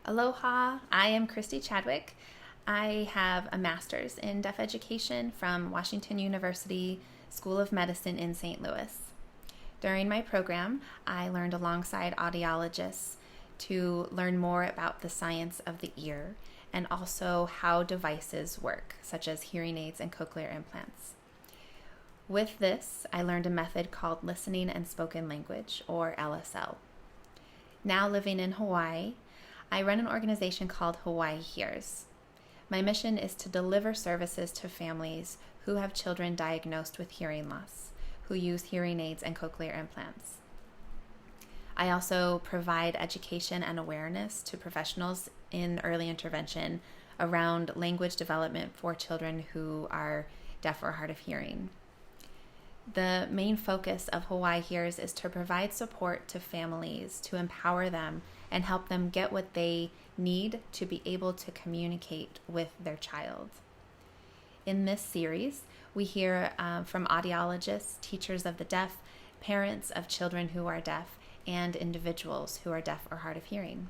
Aloha, I am Christy Chadwick. I have a master's in deaf education from Washington University School of Medicine in St. Louis. During my program, I learned alongside audiologists to learn more about the science of the ear and also how devices work, such as hearing aids and cochlear implants. With this, I learned a method called listening and spoken language, or LSL. Now living in Hawaii, I run an organization called Hawaii Hears. My mission is to deliver services to families who have children diagnosed with hearing loss, who use hearing aids and cochlear implants. I also provide education and awareness to professionals in early intervention around language development for children who are deaf or hard of hearing. The main focus of Hawaii Hears is to provide support to families, to empower them and help them get what they need to be able to communicate with their child. In this series, we hear from audiologists, teachers of the deaf, parents of children who are deaf, and individuals who are deaf or hard of hearing.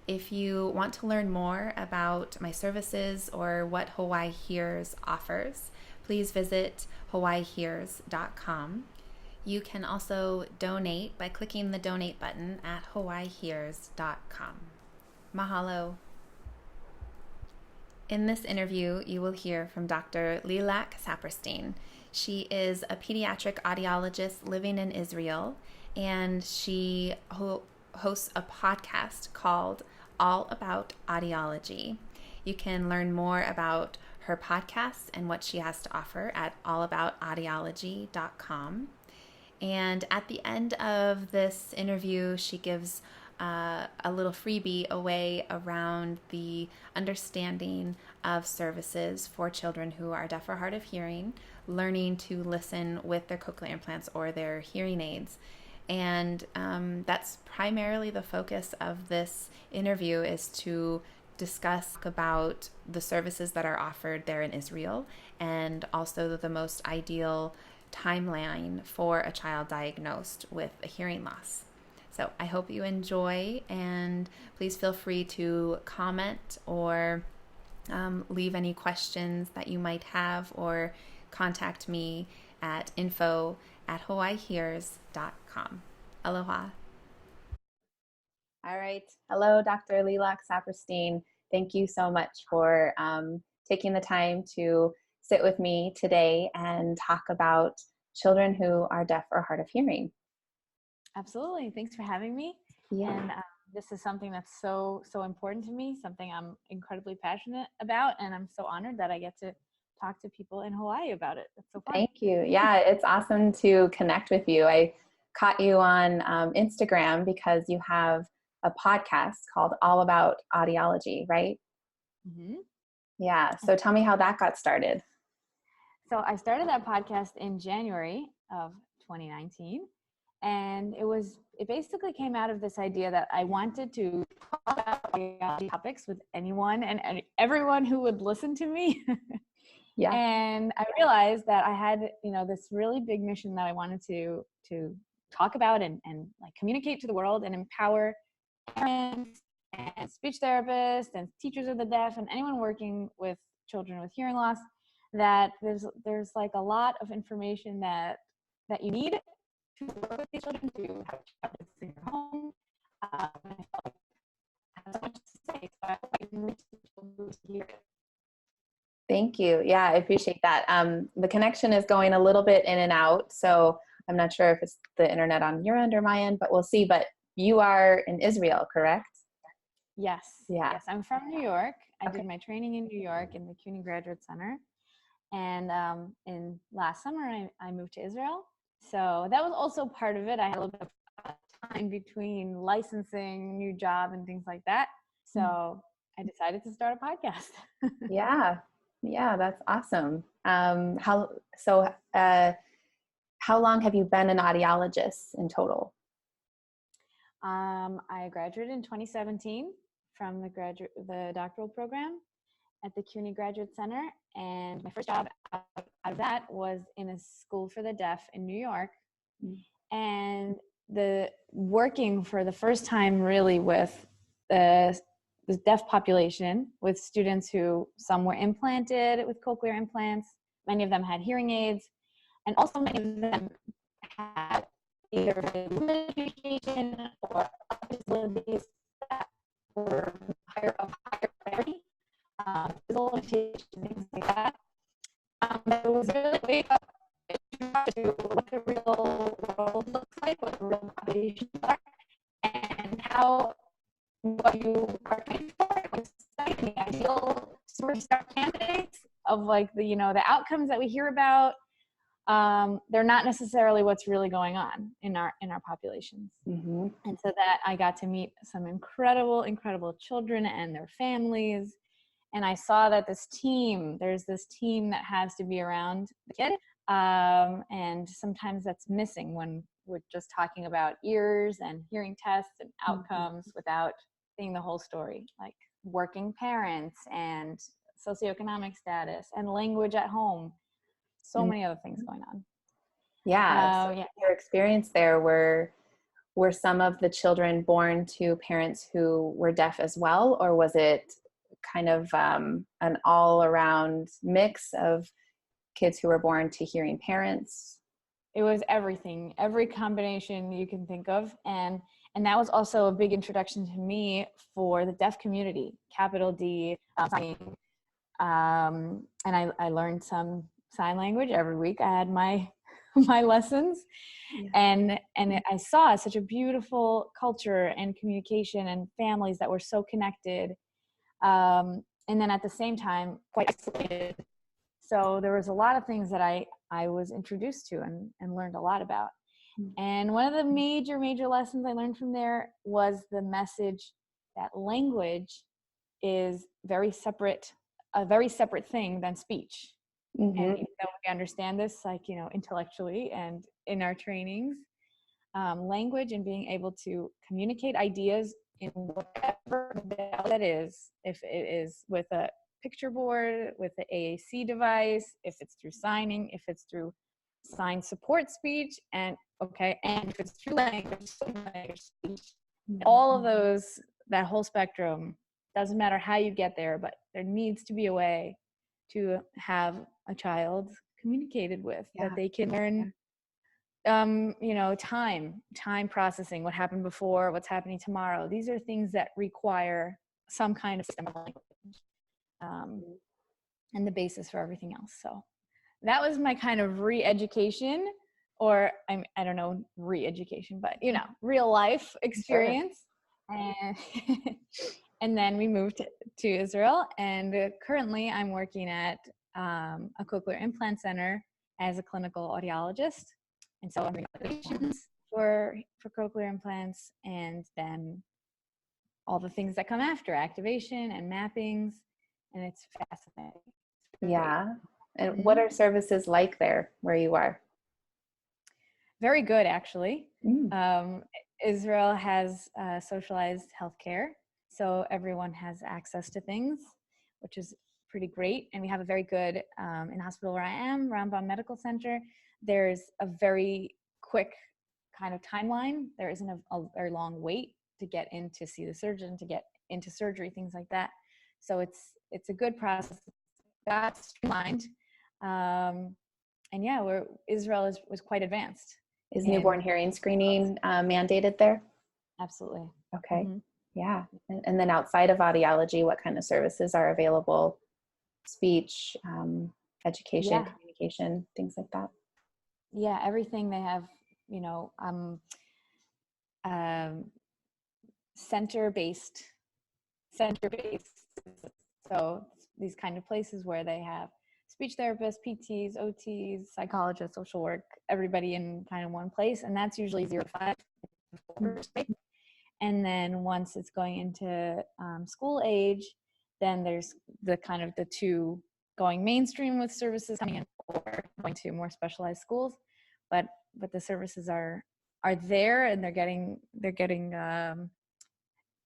If you want to learn more about my services or what Hawaii Hears offers, please visit hawaiihears.com. You can also donate by clicking the donate button at hawaiihears.com. Mahalo. In this interview, you will hear from Dr. Lilach Saperstein. She is a pediatric audiologist living in Israel, and she hosts a podcast called All About Audiology. You can learn more about her podcast and what she has to offer at allaboutaudiology.com. And at the end of this interview, she gives a little freebie away around the understanding of services for children who are deaf or hard of hearing, learning to listen with their cochlear implants or their hearing aids. And that's primarily the focus of this interview, is to discuss about the services that are offered there in Israel and also the most ideal timeline for a child diagnosed with a hearing loss. So I hope you enjoy, and please feel free to comment or leave any questions that you might have, or contact me at info@hawaiihears.com. Aloha. All right. Hello, Dr. Lilach Saperstein. Thank you so much for taking the time to sit with me today and talk about children who are deaf or hard of hearing. Absolutely. Thanks for having me. Yeah. And this is something that's so important to me, something I'm incredibly passionate about, and I'm so honored that I get to talk to people in Hawaii about it. It's so fun. Thank you. Yeah, it's awesome to connect with you. I caught you on Instagram because you have a podcast called All About Audiology, right? Mm-hmm. Yeah. So tell me how that got started. So I started that podcast in January of 2019. And it basically came out of this idea that I wanted to talk about audiology topics with anyone and everyone who would listen to me. Yeah. And I realized that I had, this really big mission that I wanted to talk about and like communicate to the world and empower parents and speech therapists and teachers of the deaf and anyone working with children with hearing loss, that there's like a lot of information that you need to work with these children, to have this in your home. I felt like I have so much to say, so I hope I can reach people who hear it. Thank you. Yeah, I appreciate that. The connection is going a little bit in and out, so I'm not sure if it's the internet on your end or my end, but we'll see. But you are in Israel, correct? Yes. Yeah. Yes, I'm from New York. I did my training in New York in the CUNY Graduate Center. And in last summer, I moved to Israel. So that was also part of it. I had a little bit of time between licensing, new job, and things like that. So I decided to start a podcast. Yeah, that's awesome. How long have you been an audiologist in total? I graduated in 2017 from the doctoral program at the CUNY Graduate Center, and my first job out of that was in a school for the deaf in New York. And the working for the first time really with the deaf population with students who some were implanted with cochlear implants, many of them had hearing aids, and also many of them had either limited communication or other disabilities that were of higher priority, physical limitations, things like that. But it was really wake up to what the real world looks like, what the real populations are, and how what you are training for, what's the ideal superstar candidates of like the, the outcomes that we hear about. They're not necessarily what's really going on in our populations. Mm-hmm. And so that I got to meet some incredible children and their families. And I saw that there's this team that has to be around the kid. And sometimes that's missing when we're just talking about ears and hearing tests and outcomes without seeing the whole story, like working parents and socioeconomic status and language at home. So many other things going on. Yeah. Your experience there, were some of the children born to parents who were deaf as well, or was it kind of an all-around mix of kids who were born to hearing parents? It was everything, every combination you can think of. And that was also a big introduction to me for the deaf community, capital D, signing. And I learned some sign language every week. I had my lessons, and I saw such a beautiful culture and communication and families that were so connected. And then at the same time, quite isolated. So there was a lot of things that I was introduced to and learned a lot about. And one of the major lessons I learned from there was the message that language is a very separate thing than speech. Mm-hmm. And even though we understand this, like, intellectually and in our trainings, language and being able to communicate ideas in whatever that is, if it is with a picture board, with the AAC device, if it's through signing, if it's through sign support speech, and if it's through language speech, all of those, that whole spectrum, doesn't matter how you get there, but there needs to be a way to have a child communicated with, that they can learn, time processing, what happened before, what's happening tomorrow. These are things that require some kind of system of language, and the basis for everything else. So that was my kind of re-education, or I don't know, re-education, but real life experience. Sure. And then we moved to Israel, and currently I'm working at a cochlear implant center as a clinical audiologist. And so I'm doing evaluations for cochlear implants, and then all the things that come after, activation and mappings, and it's fascinating. Yeah. And what are services like there where you are? Very good, actually. Israel has socialized healthcare, so everyone has access to things, which is pretty great. And we have a very good, in the hospital where I am, Rambam Medical Center, there's a very quick kind of timeline. There isn't a very long wait to get in to see the surgeon, to get into surgery, things like that. So it's a good process. That's streamlined. And yeah, Israel was quite advanced. Is newborn hearing screening mandated there? Absolutely. Okay. Mm-hmm. Yeah. And then outside of audiology, what kind of services are available? Speech, education, communication, things like that? Yeah, everything. They have, center-based. So these kind of places where they have speech therapists, PTs, OTs, psychologists, social work, everybody in kind of one place. And that's usually 0 to 5. And then once it's going into school age, then there's the kind of the two going mainstream with services coming in, or going to more specialized schools. But the services are there, and they're getting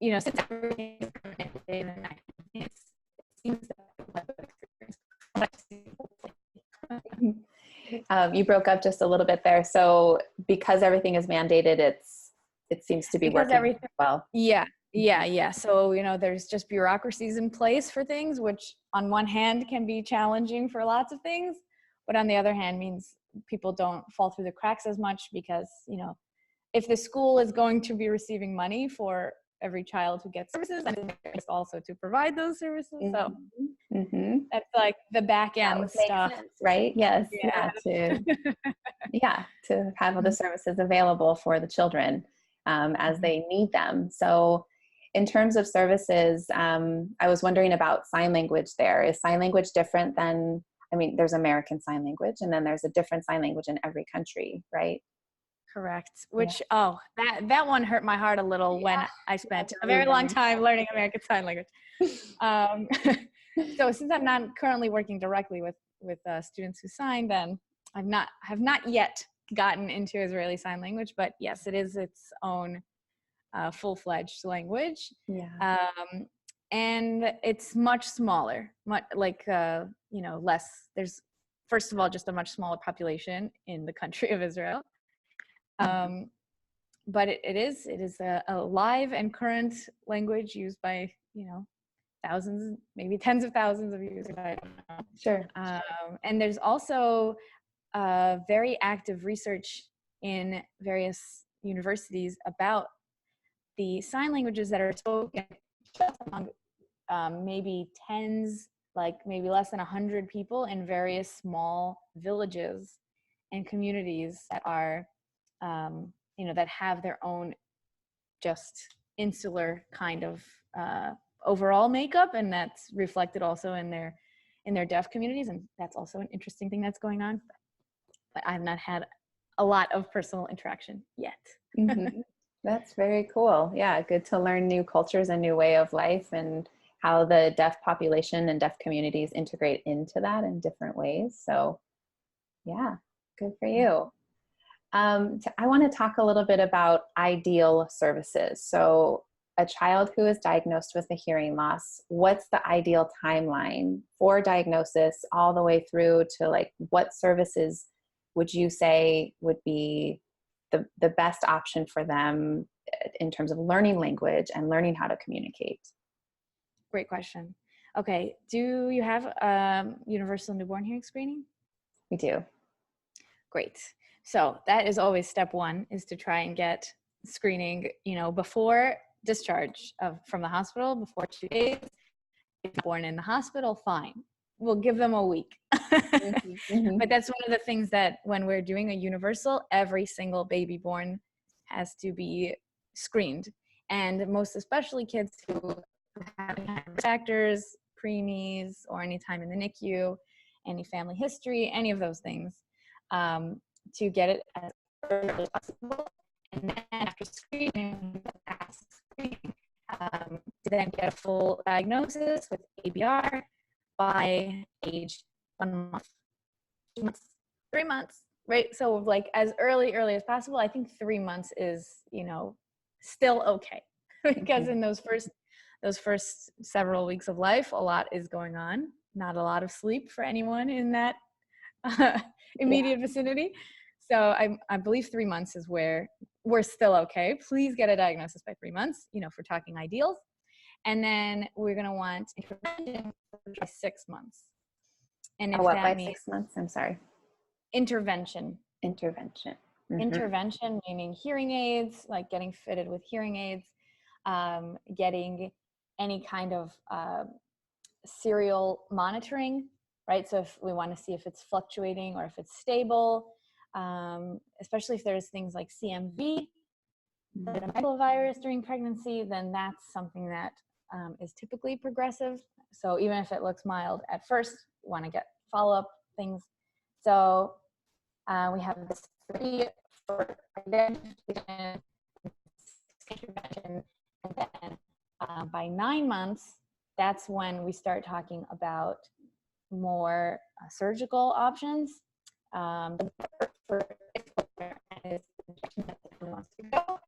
since everything it seems you broke up just a little bit there. So because everything is mandated, it seems to be working well. Yeah. Yeah. So, there's just bureaucracies in place for things, which on one hand can be challenging for lots of things, but on the other hand means people don't fall through the cracks as much because, if the school is going to be receiving money for every child who gets services, and it's also to provide those services. So that's like the back That end would make stuff. sense, right? Yes. To have all the services available for the children as they need them. So in terms of services, I was wondering about sign language there. Is sign language different than, there's American Sign Language, and then there's a different sign language in every country, right? Correct. Which, that one hurt my heart a little when I spent a very long time learning American Sign Language. So since I'm not currently working directly with students who sign, then have not yet gotten into Israeli Sign Language, but yes, it is its own full-fledged language. And it's much smaller, less. There's, first of all, just a much smaller population in the country of Israel. But it is a live and current language used by, thousands, maybe tens of thousands of users. I don't know. Sure. And there's also very active research in various universities about the sign languages that are spoken just among maybe tens, like maybe less than 100 people in various small villages and communities that are, that have their own just insular kind of overall makeup, and that's reflected also in their deaf communities, and that's also an interesting thing that's going on. But I've not had a lot of personal interaction yet. That's very cool. Yeah, good to learn new cultures and new way of life and how the deaf population and deaf communities integrate into that in different ways. So yeah, good for you. I want to talk a little bit about ideal services. So a child who is diagnosed with a hearing loss, what's the ideal timeline for diagnosis all the way through to like what services would you say would be the best option for them in terms of learning language and learning how to communicate? Great question. Okay, do you have universal newborn hearing screening? We do. Great. So that is always step one, is to try and get screening, before discharge from the hospital, before 2 days. If you're born in the hospital, fine. We'll give them a week. But that's one of the things that when we're doing a universal, every single baby born has to be screened. And most especially kids who have factors, preemies, or any time in the NICU, any family history, any of those things, to get it as early as possible. And then after screening, to then get a full diagnosis with ABR by age 1 month, 2 months, 3 months, right? So like as early as possible. I think 3 months is, still okay because in those first several weeks of life, a lot is going on, not a lot of sleep for anyone in that immediate vicinity. So I believe 3 months is where we're still okay. Please get a diagnosis by 3 months, if we're talking ideals. And then we're going to want intervention by 6 months. And if what, that by means 6 months? I'm sorry. Intervention. Intervention, meaning hearing aids, like getting fitted with hearing aids, getting any kind of serial monitoring, right? So if we want to see if it's fluctuating or if it's stable, especially if there's things like CMV, the virus during pregnancy, then that's something that is typically progressive. So even if it looks mild at first, we want to get follow-up things. So we have this 3 for identification, intervention, and then by 9 months, that's when we start talking about more surgical options. The injection that wants to go.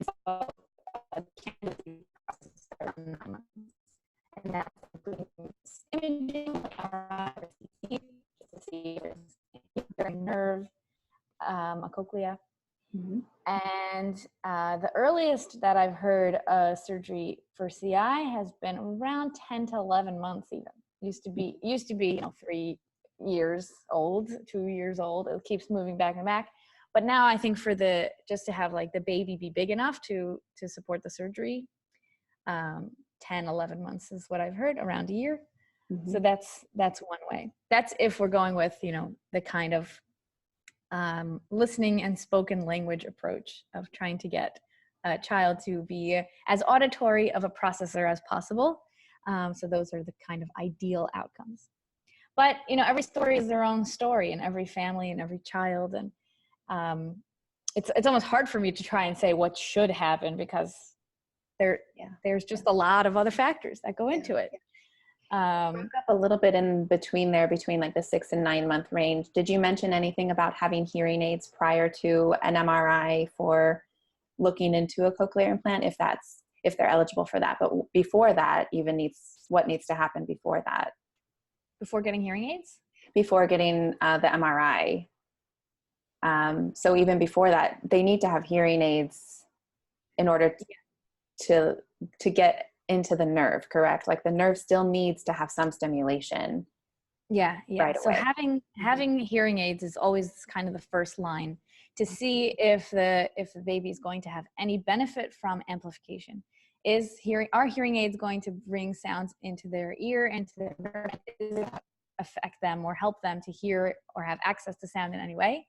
So and that's including imaging, like MRI or CT, just to see if there's nerve, a cochlea. Mm-hmm. And the earliest that I've heard surgery for CI has been around 10 to 11 months even. Used to be, 3 years old, 2 years old. It keeps moving back and back. But now I think just to have like the baby be big enough to support the surgery, 10, 11 months is what I've heard, around a year. Mm-hmm. So that's one way. That's if we're going with, the kind of listening and spoken language approach of trying to get a child to be as auditory of a processor as possible. So those are the kind of ideal outcomes. But, every story is their own story, and every family and every child. And it's almost hard for me to try and say what should happen, because there's just a lot of other factors that go into it. Broke up a little bit in between there, between like the 6 and 9 month range. Did you mention anything about having hearing aids prior to an MRI for looking into a cochlear implant, if they're eligible for that? But before that, what needs to happen before that? Before getting hearing aids? Before getting the MRI. So even before that, they need to have hearing aids in order to get into the nerve, correct? Like the nerve still needs to have some stimulation. Yeah. Right So away. having hearing aids is always kind of the first line to see if the baby is going to have any benefit from amplification. Are hearing aids going to bring sounds into their ear and to their nerve? Does it affect them or help them to hear or have access to sound in any way?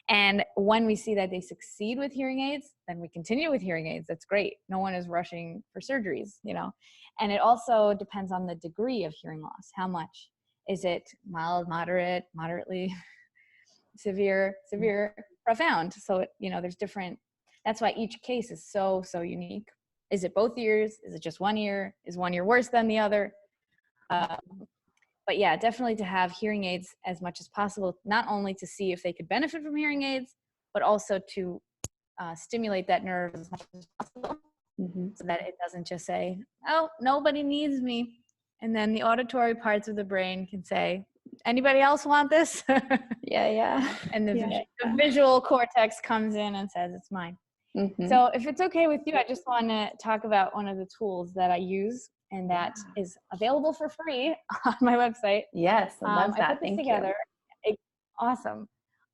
And when we see that they succeed with hearing aids, then we continue with hearing aids. That's great. No one is rushing for surgeries, And it also depends on the degree of hearing loss. How much? Is it mild, moderate, moderately, severe, profound? So, there's different, that's why each case is so, so unique. Is it both ears? Is it just one ear? Is one ear worse than the other? But yeah, definitely to have hearing aids as much as possible, not only to see if they could benefit from hearing aids, but also to stimulate that nerve as much as possible, so that it doesn't just say, oh, nobody needs me. And then the auditory parts of the brain can say, anybody else want this? Yeah. And the visual cortex comes in and says, it's mine. Mm-hmm. So if it's okay with you, I just want to talk about one of the tools that I use, and that is available for free on my website. Yes, I love that. I put this together. Awesome.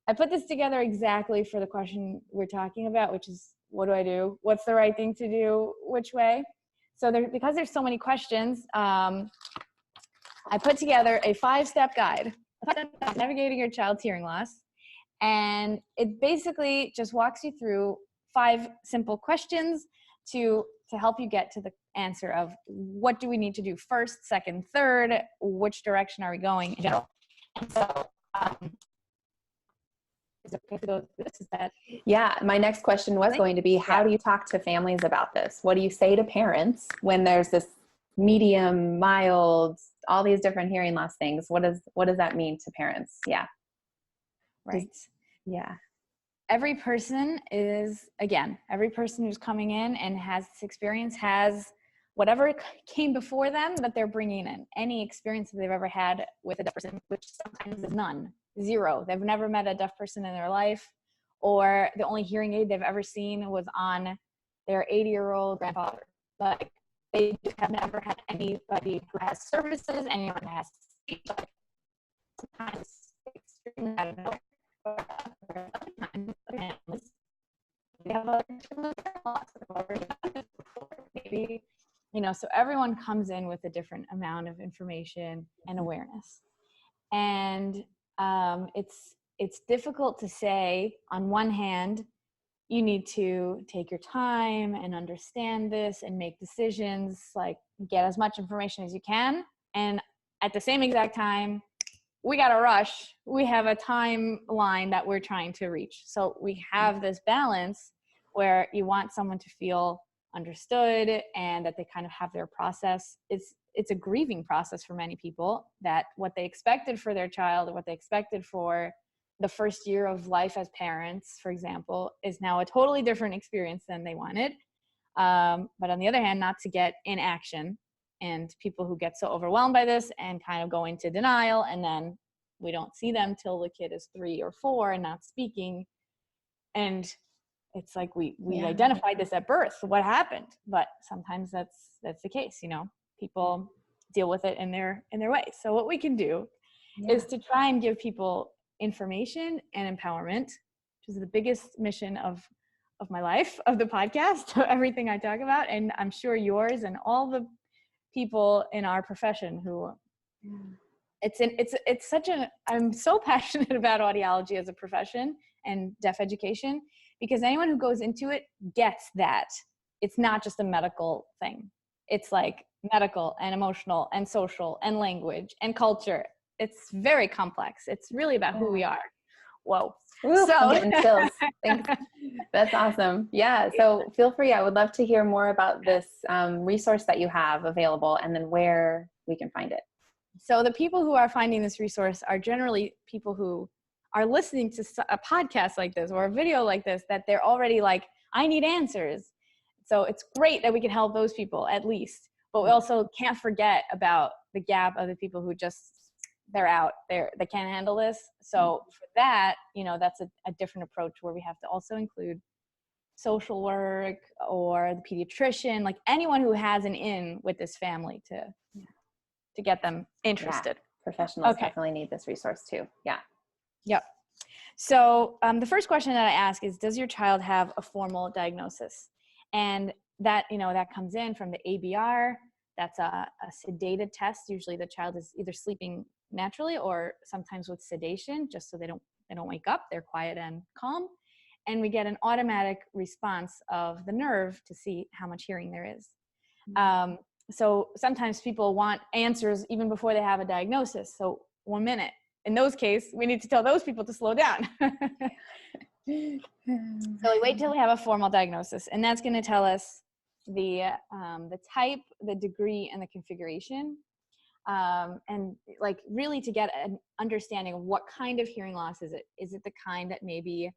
I put this together exactly for the question we're talking about, which is, what do I do? What's the right thing to do? Which way? So because there's so many questions, I put together a 5-step guide, navigating your child's hearing loss. And it basically just walks you through 5 simple questions to help you get to the answer of what do we need to do first, second, third, which direction are we going in general. And so, is it okay to go through this? Yeah, my next question was going to be, how do you talk to families about this? What do you say to parents when there's this medium, mild, all these different hearing loss things? What does that mean to parents? Yeah. Right. Yeah. Every person who's coming in and has this experience has whatever came before them that they're bringing in. Any experience that they've ever had with a deaf person, which sometimes is none, 0. They've never met a deaf person in their life, or the only hearing aid they've ever seen was on their 80-year-old grandfather. Like, they have never had anybody who has services, anyone who has speech. Like, sometimes extremely out of nowhere. Maybe, so everyone comes in with a different amount of information and awareness. And it's difficult to say, on one hand, you need to take your time and understand this and make decisions, like get as much information as you can. And at the same exact time, we got to rush. We have a timeline that we're trying to reach. So we have this balance where you want someone to feel understood and that they kind of have their process. It's a grieving process for many people, that what they expected for their child or what they expected for the first year of life as parents, for example, is now a totally different experience than they wanted. But on the other hand, not to get in action. And people who get so overwhelmed by this and kind of go into denial, and then we don't see them till the kid is 3 or 4 and not speaking. And it's like we identified this at birth, what happened? But sometimes that's the case, people deal with it in their way. So what we can do is to try and give people information and empowerment, which is the biggest mission of my life, of the podcast, everything I talk about, and I'm sure yours and all the people in our profession who it's such I'm so passionate about audiology as a profession and deaf education, because anyone who goes into it gets that it's not just a medical thing. It's like medical and emotional and social and language and culture. It's very complex. It's really about who we are. Whoa. Ooh, I'm getting chills. Thanks. That's awesome. Yeah. So feel free. I would love to hear more about this resource that you have available, and then where we can find it. So the people who are finding this resource are generally people who are listening to a podcast like this or a video like this, that they're already like, I need answers. So it's great that we can help those people at least, but we also can't forget about the gap of the people who just, they're out there, they can't handle this. So for that, that's a different approach where we have to also include social work or the pediatrician, like anyone who has an in with this family to get them interested. Yeah. Professionals definitely need this resource too. Yeah. Yep. So the first question that I ask is, does your child have a formal diagnosis? And that, that comes in from the ABR. That's a sedated test. Usually the child is either sleeping naturally or sometimes with sedation, just so they don't wake up. They're quiet and calm. And we get an automatic response of the nerve to see how much hearing there is. So sometimes people want answers even before they have a diagnosis. So 1 minute. In those cases, we need to tell those people to slow down. So we wait till we have a formal diagnosis, and that's going to tell us the type, the degree, and the configuration, and like really to get an understanding of what kind of hearing loss is it. Is it the kind that maybe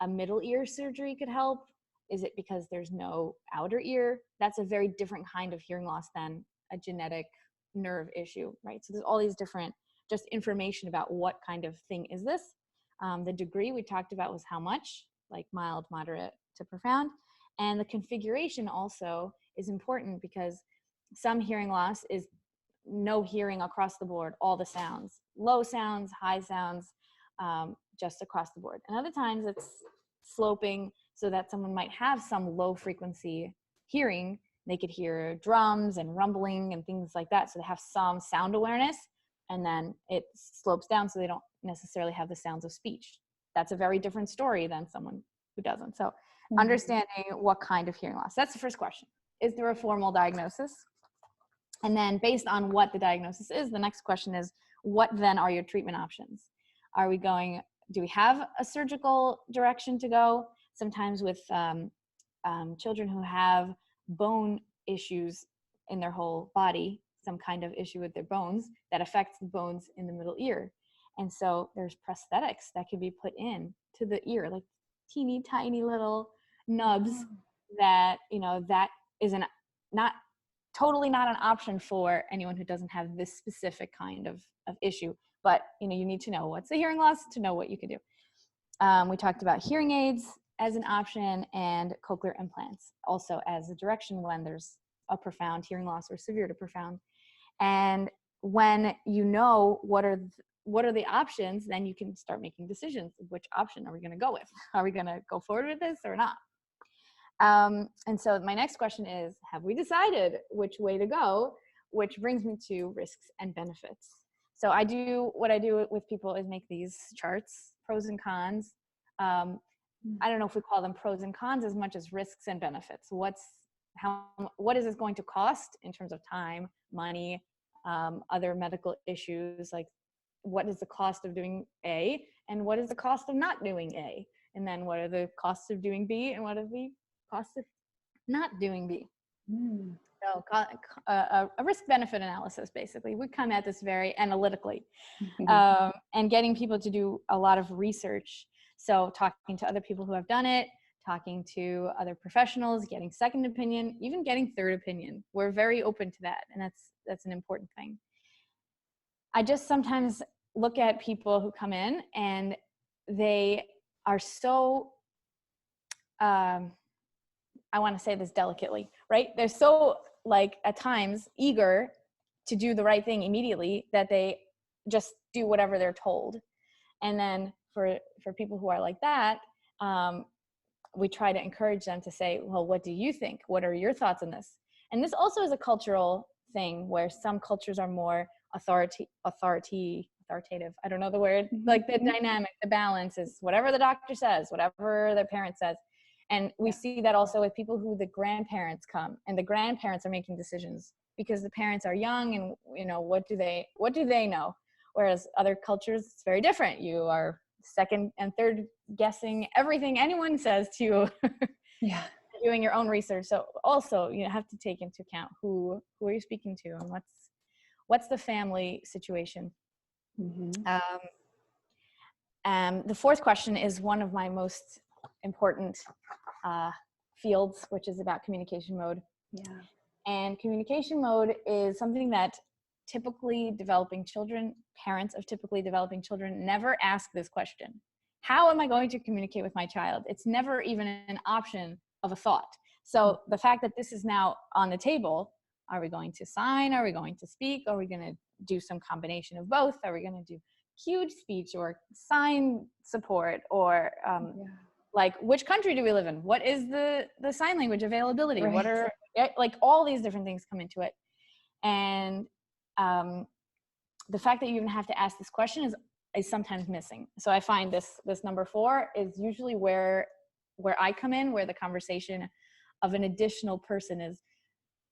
a middle ear surgery could help? Is it because there's no outer ear? That's a very different kind of hearing loss than a genetic nerve issue, right? So there's all these different just information about what kind of thing is this. The degree we talked about was how much, like mild, moderate to profound. And the configuration also is important because some hearing loss is no hearing across the board, all the sounds, low sounds, high sounds, just across the board. And other times it's sloping so that someone might have some low frequency hearing. They could hear drums and rumbling and things like that. So they have some sound awareness, and then it slopes down so they don't necessarily have the sounds of speech. That's a very different story than someone who doesn't. So understanding what kind of hearing loss. That's the first question. Is there a formal diagnosis? And then based on what the diagnosis is, the next question is, what then are your treatment options? Do we have a surgical direction to go? Sometimes with children who have bone issues in their whole body, some kind of issue with their bones that affects the bones in the middle ear. And so there's prosthetics that can be put in to the ear, like teeny tiny little nubs that, that is totally not an option for anyone who doesn't have this specific kind of issue. But, you need to know what's the hearing loss to know what you can do. We talked about hearing aids as an option and cochlear implants also as a direction when there's a profound hearing loss or severe to profound. And when you know what are the options, then you can start making decisions. Which option are we going to go with? Are we going to go forward with this or not? And so my next question is, have we decided which way to go? Which brings me to risks and benefits. So what I do with people is make these charts, pros and cons. I don't know if we call them pros and cons as much as risks and benefits. What is this going to cost in terms of time, money, other medical issues? Like, what is the cost of doing A, and what is the cost of not doing A? And then what are the costs of doing B, and what are the costs of not doing B? So a risk-benefit analysis, basically. We come at this very analytically, and getting people to do a lot of research. So talking to other people who have done it, talking to other professionals, getting second opinion, even getting third opinion. We're very open to that, and that's an important thing. I just sometimes look at people who come in and they are so I want to say this delicately, right? They're so like at times eager to do the right thing immediately that they just do whatever they're told. And then for people who are like that, we try to encourage them to say, well, what do you think? What are your thoughts on this? And this also is a cultural thing where some cultures are more authoritative. I don't know the word. Like the dynamic, the balance is whatever the doctor says, whatever their parent says. And we see that also with people who the grandparents come and the grandparents are making decisions because the parents are young and, you know, what do they know? Whereas other cultures, it's very different. You are second and third guessing everything anyone says to you. Yeah. Doing your own research. So also you have to take into account who are you speaking to and what's the family situation. The fourth question is one of my most important fields, which is about communication mode. Yeah. And communication mode is something that parents of typically developing children never ask this question. How am I going to communicate with my child? It's never even an option of a thought. So the fact that this is now on the table, are we going to sign? Are we going to speak? Are we going to do some combination of both? Are we going to do cued speech or sign support? Or like, which country do we live in? What is the sign language availability? Right. What are, like, all these different things come into it. And the fact that you even have to ask this question is sometimes missing. So I find this number 4 is usually where I come in, where the conversation of an additional person is.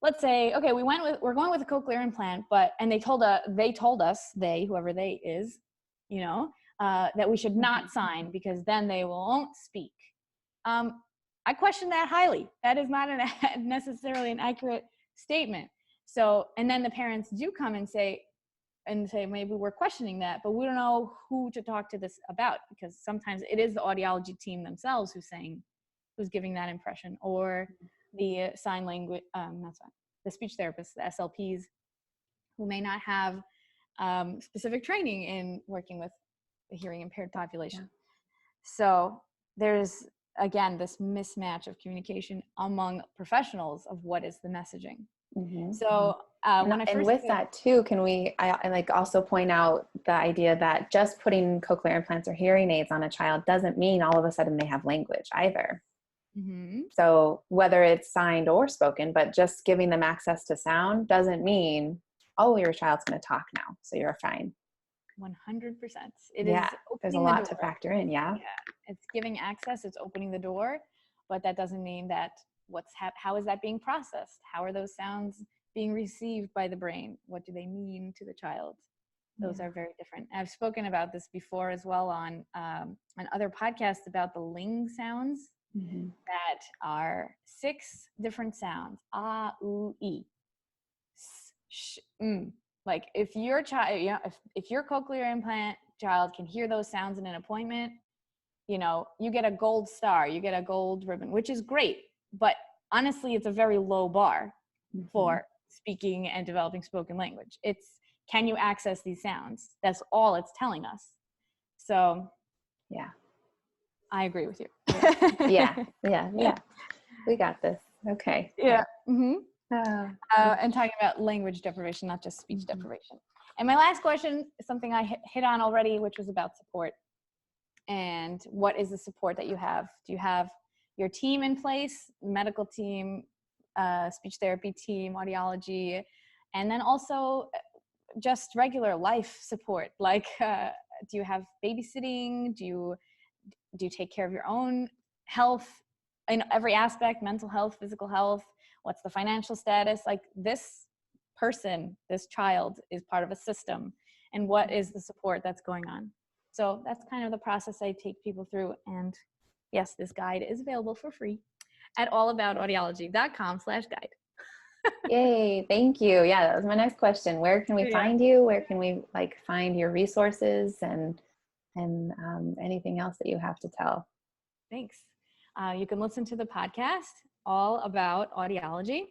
Let's say, okay, we're going with a cochlear implant, and they told us, whoever they is, you know, that we should not sign because then they won't speak. I question that highly. That is not necessarily an accurate statement. So, and then the parents do come and say, maybe we're questioning that, but we don't know who to talk to this about, because sometimes it is the audiology team themselves who's giving that impression, or the sign language, the speech therapists, the SLPs, who may not have specific training in working with the hearing impaired population. So there's, again, this mismatch of communication among professionals of what is the messaging. So with that too, can I like also point out the idea that just putting cochlear implants or hearing aids on a child doesn't mean all of a sudden they have language either. So whether it's signed or spoken, but just giving them access to sound doesn't mean, oh, your child's going to talk now, so you're fine. 100%. It is. There's a lot to factor in. Yeah. It's giving access. It's opening the door, but that doesn't mean that how is that being processed? How are those sounds being received by the brain? What do they mean to the child? Those are very different. I've spoken about this before as well on other podcasts about the ling sounds that are 6 different sounds. Ah, oo, e. S, sh, Like if your child, if your cochlear implant child can hear those sounds in an appointment, you get a gold star, you get a gold ribbon, which is great. But honestly, it's a very low bar for speaking and developing spoken language. It's, can you access these sounds? That's all it's telling us. So I agree with you. Yeah. We got this. Okay. Yeah. And talking about language deprivation, not just speech deprivation. And my last question is something I hit on already, which was about support. And what is the support that you have? Do you have your team in place, medical team, speech therapy team, audiology, and then also just regular life support? Like, do you have babysitting? Do you take care of your own health in every aspect, mental health, physical health? What's the financial status? Like, this person, this child is part of a system, and what is the support that's going on? So that's kind of the process I take people through. And yes, this guide is available for free at allaboutaudiology.com/guide. Yay. Thank you. Yeah, that was my next question. Where can we find you? Where can we find your resources and anything else that you have to tell? Thanks. You can listen to the podcast All About Audiology.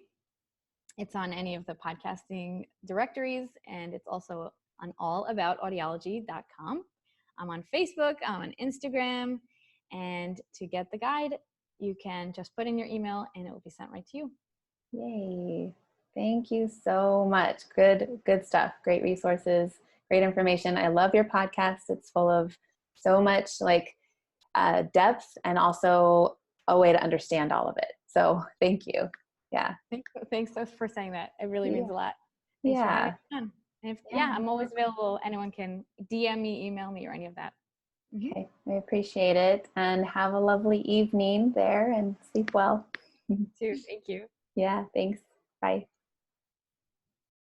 It's on any of the podcasting directories, and it's also on allaboutaudiology.com. I'm on Facebook, I'm on Instagram, and to get the guide, you can just put in your email and it will be sent right to you. Yay. Thank you so much. Good stuff. Great resources, great information. I love your podcast. It's full of so much like depth and also a way to understand all of it. So thank you. Yeah. Thanks for saying that. It really means a lot. Thanks for having me on. And I'm always available. Anyone can DM me, email me, or any of that. Okay, I appreciate it. And have a lovely evening there and sleep well. Too. Thank you. Yeah, thanks. Bye.